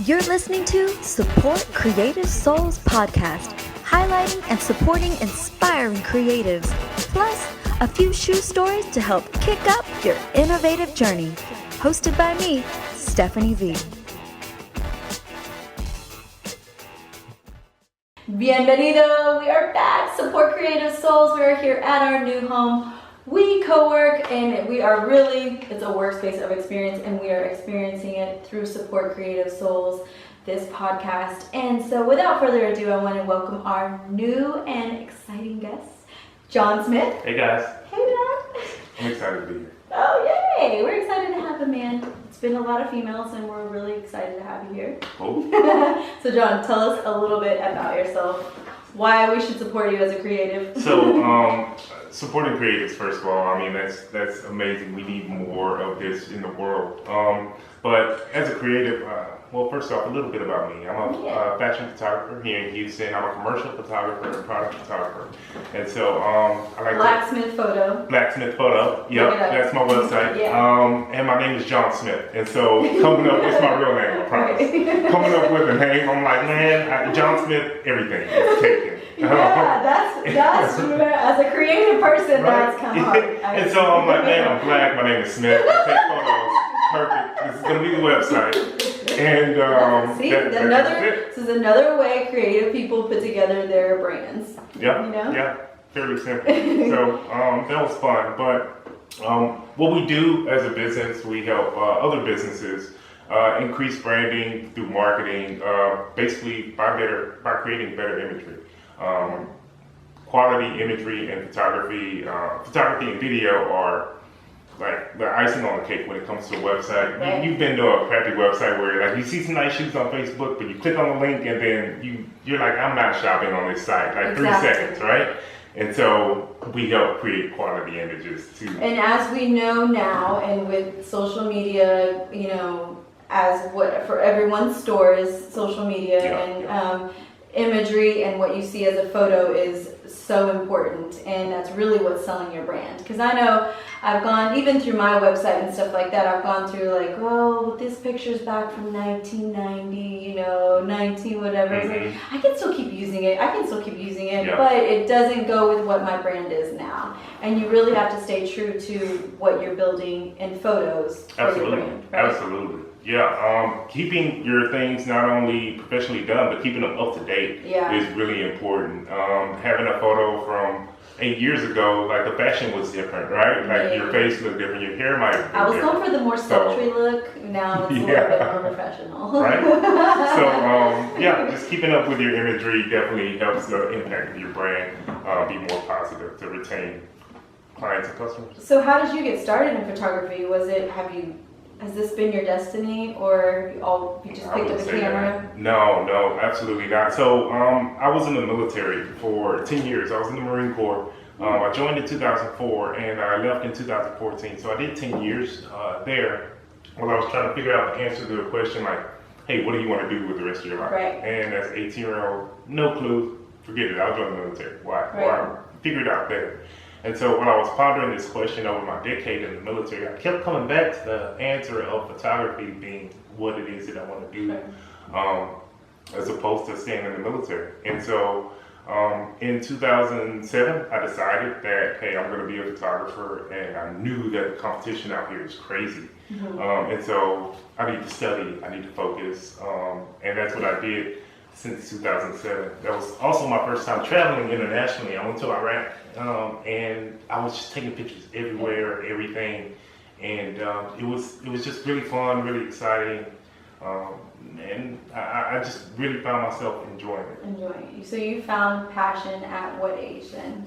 You're listening to Support Creative Souls podcast, highlighting and supporting inspiring creatives, plus a few shoe stories to help kick up your innovative journey. Hosted by me, Stefani V. Bienvenido! We are back. Support Creative Souls. We are here at our new home. We co-work and we are really, it's a workspace of experience and we are experiencing it through Support Creative Souls, this podcast. And so without further ado, I want to welcome our new and exciting guest, John Smith. Hey guys. Hey man. I'm excited to be here. Oh yay! We're excited to have him, man. It's been a lot of females and we're really excited to have you here. Cool. So John, tell us a little bit about yourself, why we should support you as a creative. So, supporting creatives, first of all, I mean, that's amazing. We need more of this in the world. But as a creative, well, first off, a little bit about me. I'm a fashion photographer here in Houston. I'm a commercial photographer and product photographer. And so, I like Blacksmith Photo. Blacksmith Photo. Yep, that's my website. Yeah. And my name is John Smith. And so, coming up, it's my real name, I promise. Coming up with a name, I'm like, man, John Smith, everything is taken. Yeah, that's as a creative person, right? That's kind of hard. And so I'm like, man, I'm black. My name is Smith. I take photos. Perfect. This is gonna be the website. And see, this is another way creative people put together their brands. Yeah, you know? Yeah, fairly simple. So that was fun. But what we do as a business, we help other businesses increase branding through marketing, basically by creating better imagery. Quality imagery and photography and video are like the icing on the cake when it comes to a website. Right. You've been to a crappy website where like you see some nice shoes on Facebook, but you click on the link and then you're like, I'm not shopping on this site. Like Exactly. 3 seconds, right? And so we help create quality images too. And as we know now, and with social media, you know, as what for everyone's store is social media, and imagery and what you see as a photo is so important, and that's really what's selling your brand. Because I know I've gone, even through my website and stuff like that, I've gone through like, oh, this picture's back from 1990, you know, 19 whatever. Mm-hmm. It's like, I can still keep using it, but it doesn't go with what my brand is now. And you really have to stay true to what you're building in photos for your brand. Right? Absolutely. Yeah, keeping your things not only professionally done, but keeping them up to date is really important. Having a photo from 8 years ago, like the fashion was different, right? Like your face looked different, your hair might be I was different. going for the more sultry look, now it's a little bit more professional. Right? So, just keeping up with your imagery definitely helps the impact of your brand be more positive to retain clients and customers. So how did you get started in photography? Has this been your destiny, or you just picked up a camera? No, absolutely not. So I was in the military for 10 years. I was in the Marine Corps. I joined in 2004 and I left in 2014. So I did 10 years there while I was trying to figure out the answer to the question like, hey, what do you want to do with the rest of your life? Right. And as an 18-year-old, no clue, forget it, I'll join the military. Why? Right. Well, I figured it out there. And so when I was pondering this question over my decade in the military, I kept coming back to the answer of photography being what it is that I want to do, as opposed to staying in the military. And so in 2007, I decided that, hey, I'm going to be a photographer, and I knew that the competition out here is crazy. Mm-hmm. And so I need to study, I need to focus, and that's what I did since 2007. That was also my first time traveling internationally. I went to Iraq, and I was just taking pictures everywhere, everything, and it was just really fun, really exciting, and I just really found myself enjoying it. So you found passion at what age then?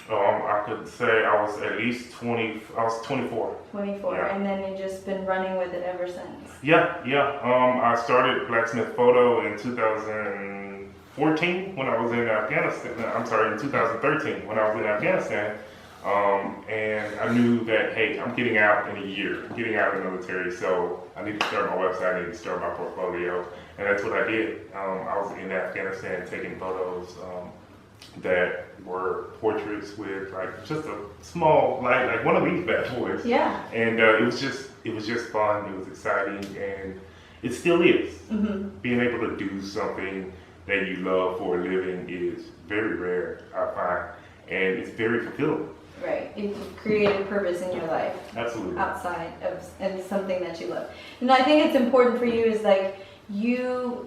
I could say I was at least 20. I was 24. 24, and then you've just been running with it ever since. Yeah. I started Blacksmith Photo in 2014 when I was in Afghanistan. I'm sorry, in 2013 when I was in Afghanistan. And I knew that, hey, I'm getting out in a year, getting out of the military, so I need to start my website, I need to start my portfolio, and that's what I did. I was in Afghanistan taking photos that were portraits with like just a small light, like one of these bad boys. Yeah. And it was just fun. It was exciting, and it still is. Mm-hmm. Being able to do something that you love for a living is very rare, I find, and it's very fulfilling. Right. You've created purpose in your life. Absolutely. Outside of and something that you love. And I think it's important for you is like you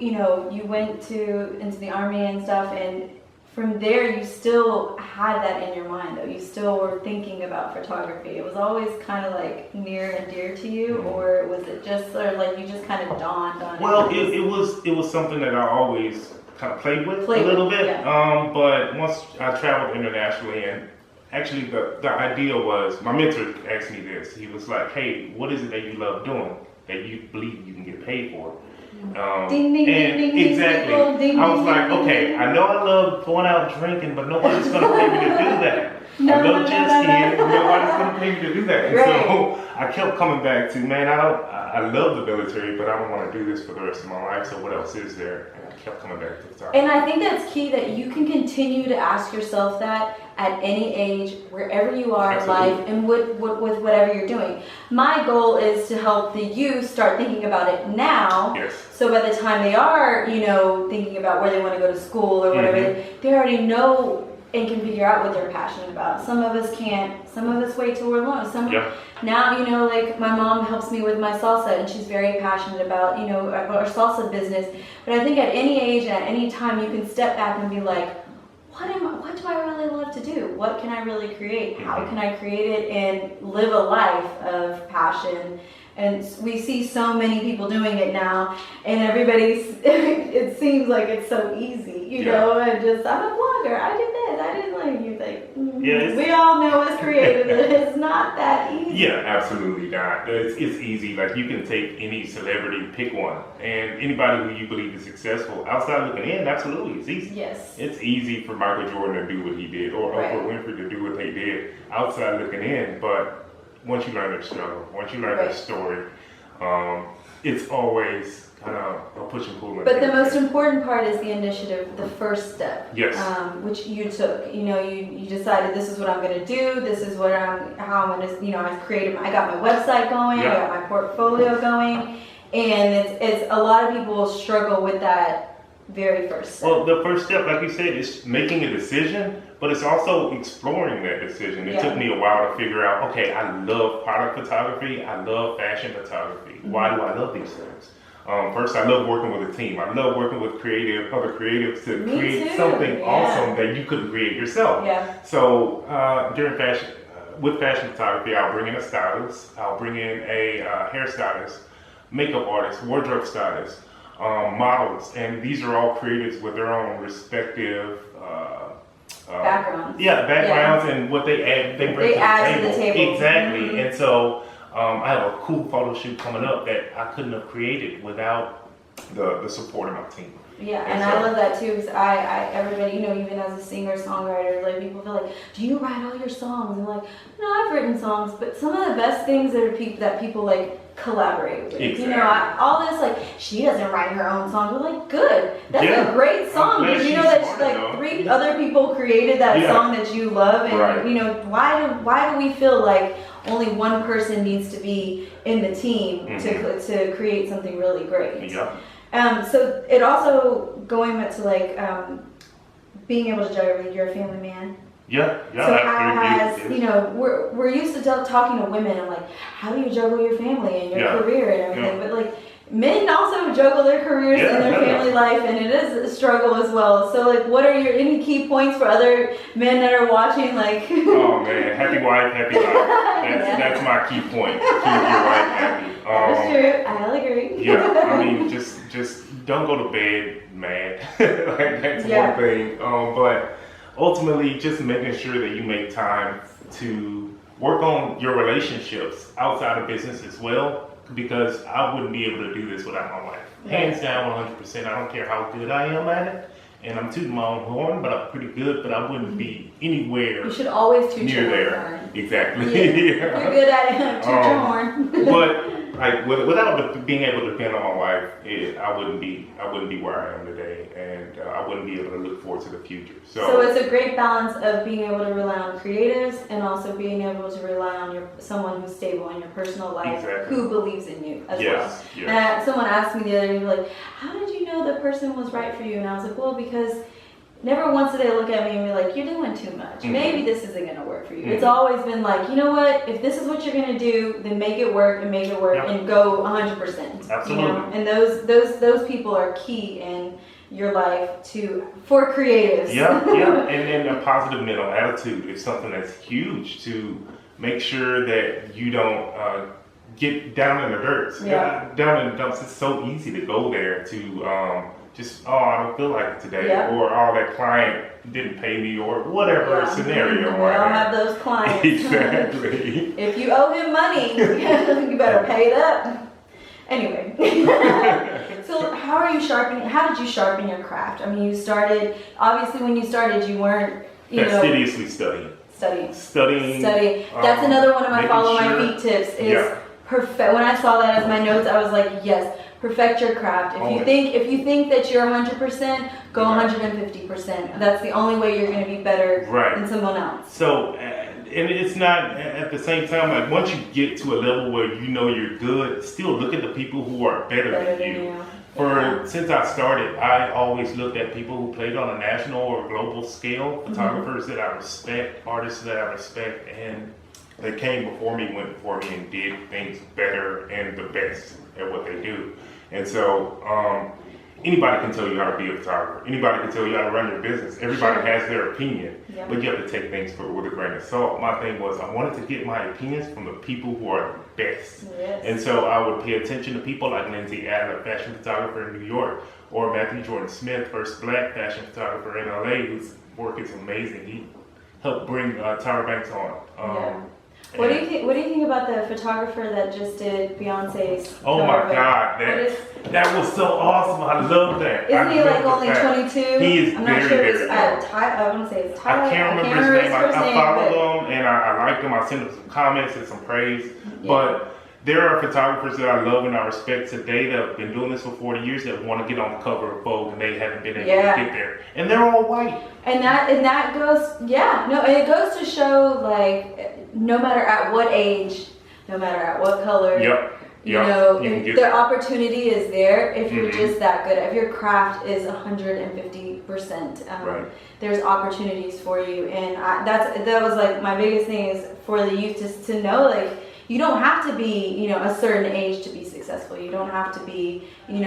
went into the Army and stuff, and from there you still had that in your mind though. You still were thinking about photography. It was always kind of like near and dear to you, or was it just sort of like you just kind of dawned on it? Well, it was something that I always kind of played with a little bit. Yeah. But once I traveled internationally, and actually the idea was, my mentor asked me this. He was like, hey, what is it that you love doing that you believe you can get paid for? Ding, ding, and ding, ding, exactly. people, ding, I was ding, like, ding, okay, ding. I know I love going out drinking, but nobody's going to pay me to do that. I love jet skiing, but nobody's going to pay me to do that. And Right. so I kept coming back to, man, I love the military, but I don't want to do this for the rest of my life, so what else is there? And I kept coming back to the top. And I think that's key, that you can continue to ask yourself that at any age, wherever you are in life, and with whatever you're doing. My goal is to help the youth start thinking about it now. Yes. So by the time they are, thinking about where they want to go to school or whatever, they already know and can figure out what they're passionate about. Some of us can't. Some of us wait till we're alone. Now, like my mom helps me with my salsa, and she's very passionate about our salsa business. But I think at any age, at any time, you can step back and be like, what do I really love to do? What can I really create? How can I create it and live a life of passion? And we see so many people doing it now, and everybody's, it seems like it's so easy, you know, and just, I'm a blogger, I did this, I did like, you think, we all know as creative that it's not that easy. Yeah, absolutely not. It's easy. Like, you can take any celebrity, pick one, and anybody who you believe is successful, outside looking in, absolutely, it's easy. Yes. It's easy for Michael Jordan to do what he did, or Right. Oprah Winfrey to do what they did, outside looking in, but once you learn their struggle, once you learn their story, it's always kind of a push and pull. But the most important part is the initiative, the first step. Yes. Which you took. You decided, this is what I'm going to do. This is how I'm going to. I got my website going. I got my portfolio going, and it's a lot of people struggle with that very first step. Well, the first step, like you said, is making a decision, but it's also exploring that decision. It took me a while to figure out, okay, I love product photography, I love fashion photography. Why do I love these things? First, I love working with a team. I love working with other creatives to create something awesome that you couldn't create yourself. Yeah. So with fashion photography, I'll bring in a stylist, I'll bring in a hairstylist, makeup artist, wardrobe stylist, models, and these are all creatives with their own respective backgrounds. Backgrounds and what they add. They bring to the table. Exactly. And so I have a cool photo shoot coming up that I couldn't have created without the support of my team. Yeah, and I love that too, because everybody, even as a singer-songwriter, like, people feel like, do you write all your songs? And like, no, I've written songs, but some of the best things that people like collaborate with. Exactly. All this, like, she doesn't write her own songs. We're like, good. That's a great song, because that 3 other people created that song that you love, and why do we feel like only one person needs to be in the team to create something really great? Yeah. So it also, going back to like being able to juggle, like, you're a family man. Yeah. So we're used to talking to women and like, how do you juggle your family and your career and everything? But like, men also juggle their careers and their family life, and it is a struggle as well. So like, what are any key points for other men that are watching? Like, oh man, happy wife, happy life. That's my key point. Keep your wife happy. That's true. I'll agree. Yeah, I mean, just don't go to bed mad. Like, that's one thing. But ultimately, just making sure that you make time to work on your relationships outside of business as well, because I wouldn't be able to do this without my wife. Hands down, 100%. I don't care how good I am at it, and I'm tooting my own horn, but I'm pretty good. But I wouldn't be anywhere. You should always toot near your there. horn. Exactly. You're good at it. Toot your horn. But like without being able to depend on my wife, I wouldn't be where I am today, and I wouldn't be able to look forward to the future. So it's a great balance of being able to rely on creatives and also being able to rely on someone who's stable in your personal life, exactly. who believes in you as well. Yes. And someone asked me the other day, like, how did you know the person was right for you? And I was like, well, because never once did they look at me and be like, you're doing too much. Mm-hmm. Maybe this isn't going to work for you. Mm-hmm. It's always been like, you know what? If this is what you're going to do, then make it work and make it work and go 100%. Absolutely. You know? And those people are key in your life for creatives. Yeah. And then a positive mental attitude is something that's huge to make sure that you don't get down in the dirt. Down in the dumps. It's so easy to go there to I don't feel like it today, or that client didn't pay me, or whatever scenario. We all have those clients. Exactly. If you owe him money, you better pay it up. Anyway, so how did you sharpen your craft? I mean, obviously when you started, you weren't, fastidiously studying. That's another one of my follow my feet tips is perfect. When I saw that as my notes, I was like, yes, perfect your craft. If you think that you're 100%, go 150%. That's the only way you're going to be better than someone else. So, and it's not at the same time, like once you get to a level where you know you're good, still look at the people who are better than you. Since I started, I always looked at people who played on a national or global scale, photographers that I respect, artists that I respect, and they came before me, went before me, and did things better and the best at what they do. And so anybody can tell you how to be a photographer. Anybody can tell you how to run your business. Everybody has their opinion, but you have to take things with a grain of salt. My thing was I wanted to get my opinions from the people who are the best. Yes. And so I would pay attention to people like Lindsay Adler, fashion photographer in New York, or Matthew Jordan Smith, first black fashion photographer in LA, whose work is amazing. He helped bring Tyra Banks on. What do you think about the photographer that just did Beyonce's? Oh my God, that was so awesome! I love that. Isn't he like only 22? He is I'm very, not sure very if it's I want to say it's Tyler. I can't remember his name. I followed him and I liked him. I sent him some comments and some praise. But there are photographers that I love and I respect today that have been doing this for 40 years that want to get on the cover of Vogue and they haven't been able to get there. And they're all white. And that goes, it goes to show like no matter at what age, no matter at what color, their opportunity is there if you're just that good. If your craft is 150%, there's opportunities for you. And that was like my biggest thing is for the youth to know like you don't have to be a certain age to be successful. You don't have to be you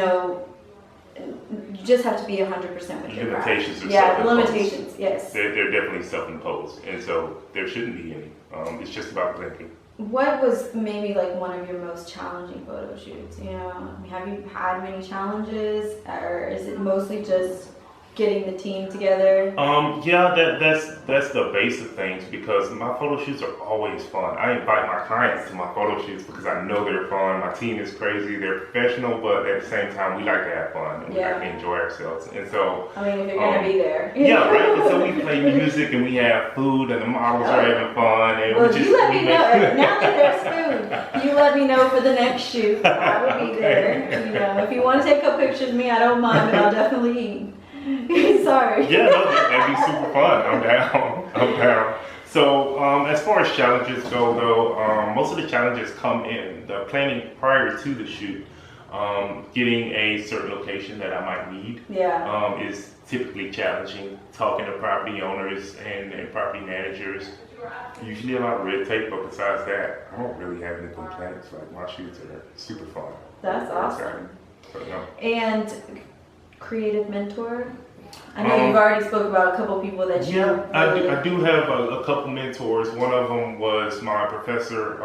just have to be 100% with your craft. Limitations are self-imposed. Limitations, yes. They're definitely self-imposed, and so there shouldn't be any. It's just about blending. What was maybe like one of your most challenging photo shoots? Have you had many challenges, or is it mostly just getting the team together? That's the base of things because my photo shoots are always fun. I invite my clients to my photo shoots because I know they're fun. My team is crazy. They're professional, but at the same time, we like to have fun and we like to enjoy ourselves. And so, if you're gonna be there, And so we play music and we have food and the models are having fun. And you let me know. Now that there's food, you let me know for the next shoot. I will be there. If you want to take a picture of me, I don't mind, but I'll definitely eat. Sorry. That'd be super fun. I'm down. So as far as challenges go, though, most of the challenges come in the planning prior to the shoot. Getting a certain location that I might need is typically challenging. Talking to property owners and property managers. Usually a lot of red tape, but besides that, I don't really have any complaints. Like my shoots are super fun. That's awesome. So, And creative mentor? I know you've already spoke about a couple people that you I do have a couple mentors. One of them was my professor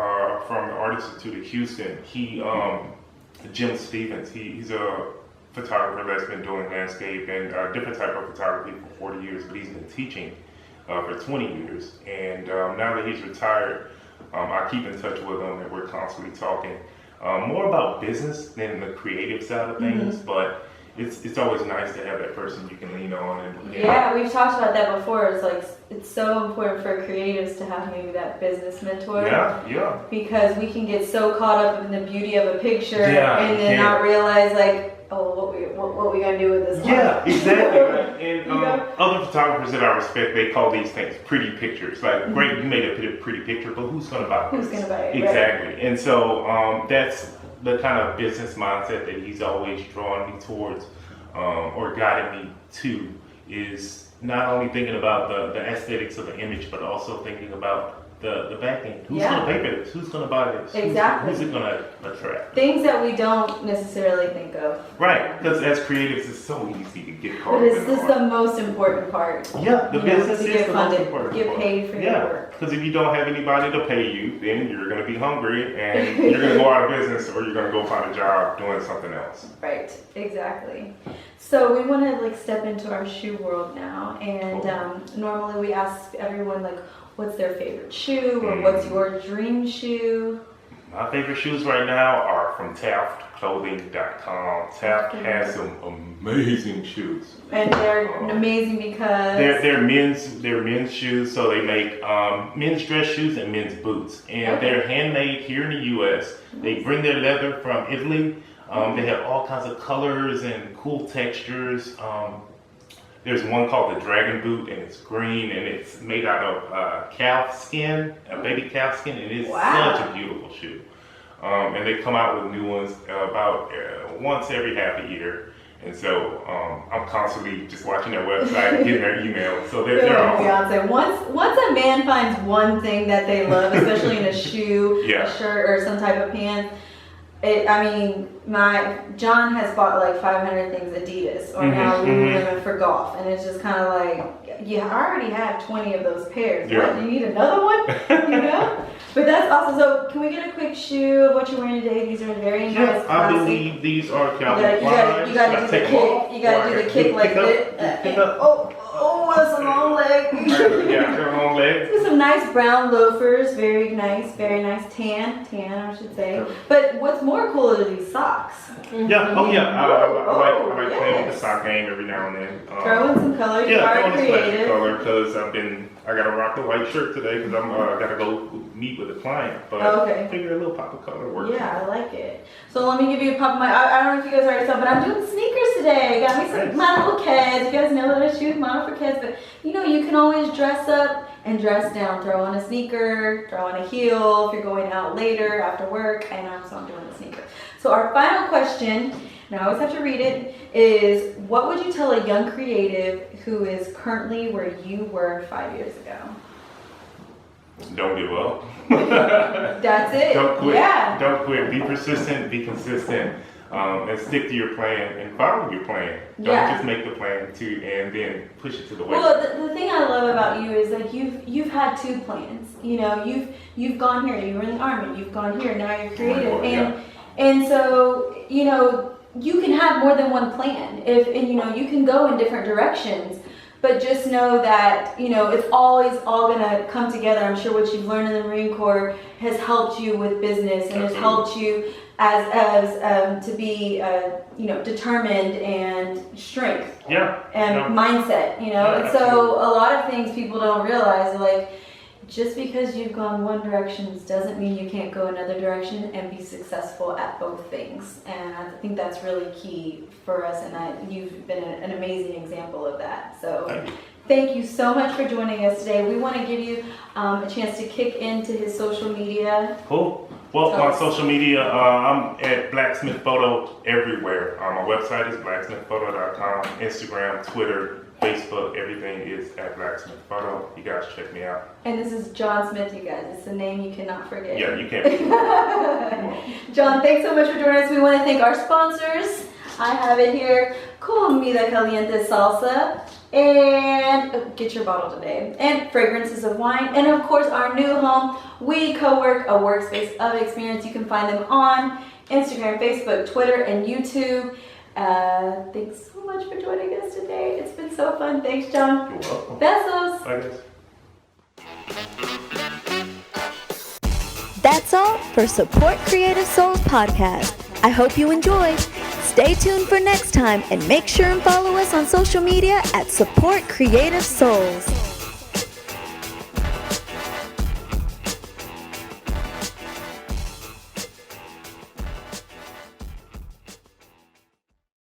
from the Art Institute of Houston. Jim Stevens, he's a photographer that's been doing landscape and different type of photography for 40 years, but he's been teaching for 20 years. And now that he's retired, I keep in touch with him and we're constantly talking more about business than the creative side of things, but it's always nice to have that person you can lean on. And yeah, we've talked about that before. It's like it's so important for creatives to have maybe that business mentor. Yeah. Because we can get so caught up in the beauty of a picture and then yeah. not realize like, oh, what we gonna do with this? Yeah, exactly. Right? And other photographers that I respect, they call these things pretty pictures. Like, great, you made a pretty picture, but who's gonna buy this? Who's gonna buy it? Exactly. Right. And so that's the kind of business mindset that he's always drawn me towards, or guided me to, is not only thinking about the aesthetics of the image, but also thinking about the back end. Who's going to pay for this? Who's going to buy this? Exactly. Who's it going to attract? Things that we don't necessarily think of. Right, because as creatives, it's so easy to get caught But up is in this the the most important part? Yeah, the business to is get the funded, most important get part. paid for your work. Because if you don't have anybody to pay you, then you're going to be hungry and you're going to go out of business, or you're going to go find a job doing something else. Right, exactly. So we want to step into our shoe world now, and normally we ask everyone what's their favorite shoe, or what's your dream shoe? My favorite shoes right now are from TaftClothing.com. Taft has some amazing shoes. And they're amazing because they're men's shoes, so they make men's dress shoes and men's boots, and they're handmade here in the U.S. They bring their leather from Italy. They have all kinds of colors and cool textures. There's one called the Dragon Boot, and it's green, and it's made out of calf skin, a baby calf skin, and it's such a beautiful shoe. And they come out with new ones about once every half a year. And so I'm constantly just watching their website and getting their emails. So they're awesome. Once a man finds one thing that they love, especially in a shoe, a shirt, or some type of pants, John has bought 500 things Adidas, or now Lululemon for golf, and it's just kind of I already have 20 of those pairs. What, do you need another one? But that's awesome. So can we get a quick shoe of what you're wearing today? These are very nice. I believe these are Calvin Klein. You gotta do the kick. You gotta do the kick like this. Oh, that's a long leg. They're long legs. With some nice brown loafers, very nice tan, I should say. But what's more cool are these socks. I like playing with the sock game every now and then. Throw in some color. You are creative. Color because I gotta rock the white shirt today because I'm gotta go meet with a client. But I figure a little pop of color works. Yeah, I like it. So let me give you a pop of my. I don't know if you guys already saw, but I'm doing sneakers today. Got me some model kids. You guys know that I shoot model for kids, but you can always dress up and dress down. Throw on a sneaker, throw on a heel if you're going out later after work, and so I'm doing the sneaker. So our final question, and I always have to read it, is what would you tell a young creative who is currently where you were 5 years ago? Don't give up. That's it. Don't quit. Yeah. Don't quit. Be persistent. Be consistent. And stick to your plan and follow your plan. Don't just make the plan and then push it to the way. Well, the thing I love about you is you've had two plans. You've gone here. You were in the Army. You've gone here. Now you're creative, and so you can have more than one plan. You can go in different directions. But just know that, it's always all going to come together. I'm sure what you've learned in the Marine Corps has helped you with business and has helped you as to be, determined and strength. And mindset, And so a lot of things people don't realize are just because you've gone one direction doesn't mean you can't go another direction and be successful at both things. And I think that's really key for us, and you've been an amazing example of that. So thank you so much for joining us today. We want to give you a chance to kick into his social media. Cool. Well, on social media, I'm at Blacksmith Photo everywhere. My website is blacksmithphoto.com, Instagram, Twitter, Facebook, everything is at Blacksmith Photo. You guys check me out. And this is John Smith, you guys. It's a name you cannot forget. Yeah, you can't forget. John, thanks so much for joining us. We want to thank our sponsors. I have it here. Comida Caliente Salsa. And get your bottle today. And Fragrances of Wine. And of course, our new home, We Co-Work, a workspace of experience. You can find them on Instagram, Facebook, Twitter, and YouTube. Thanks so much for joining us today. It's been so fun. Thanks, John. You're welcome. Besos. Bye, guys. That's all for Support Creative Souls podcast. I hope you enjoyed. Stay tuned for next time and make sure and follow us on social media at Support Creative Souls.